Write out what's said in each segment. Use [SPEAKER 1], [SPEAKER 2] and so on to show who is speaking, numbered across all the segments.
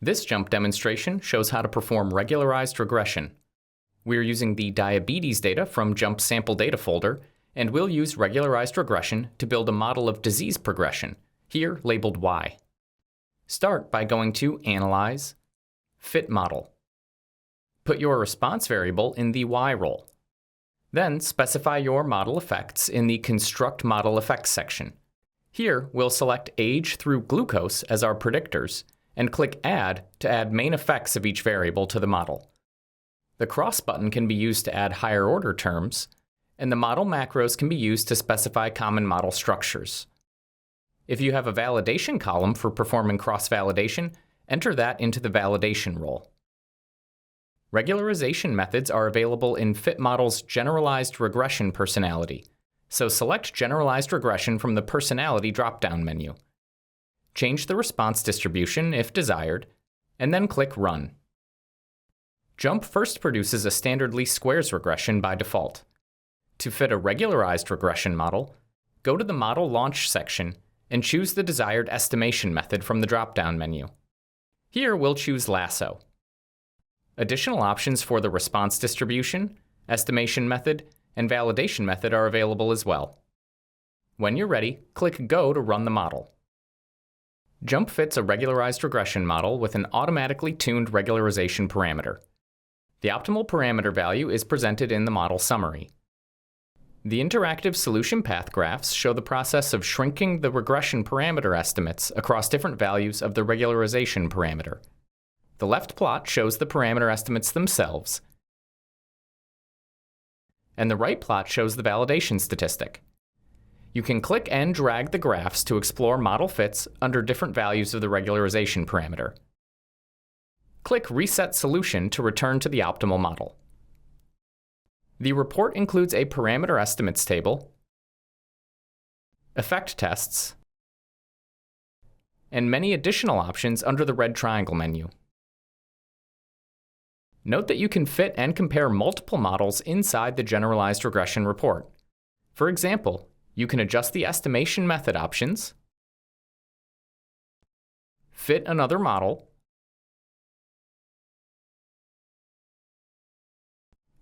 [SPEAKER 1] This JMP demonstration shows how to perform regularized regression. We are using the diabetes data from JMP sample data folder, and we'll use regularized regression to build a model of disease progression, here labeled Y. Start by going to Analyze, Fit Model. Put your response variable in the Y role. Then specify your model effects in the Construct Model Effects section. Here, we'll select age through glucose as our predictors, and click Add to add main effects of each variable to the model. The cross button can be used to add higher order terms, and the model macros can be used to specify common model structures. If you have a validation column for performing cross-validation, enter that into the validation role. Regularization methods are available in FitModel's Generalized Regression personality, so select Generalized Regression from the Personality drop-down menu. Change the response distribution if desired, and then click Run. JMP first produces a standard least squares regression by default. To fit a regularized regression model, go to the Model Launch section and choose the desired estimation method from the drop-down menu. Here we'll choose Lasso. Additional options for the response distribution, estimation method, and validation method are available as well. When you're ready, click Go to run the model. JMP fits a regularized regression model with an automatically tuned regularization parameter. The optimal parameter value is presented in the model summary. The interactive solution path graphs show the process of shrinking the regression parameter estimates across different values of the regularization parameter. The left plot shows the parameter estimates themselves, and the right plot shows the validation statistic. You can click and drag the graphs to explore model fits under different values of the regularization parameter. Click Reset Solution to return to the optimal model. The report includes a parameter estimates table, effect tests, and many additional options under the red triangle menu. Note that you can fit and compare multiple models inside the Generalized Regression report. For example, you can adjust the estimation method options, fit another model,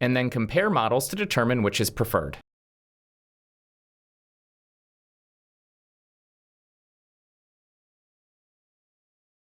[SPEAKER 1] and then compare models to determine which is preferred.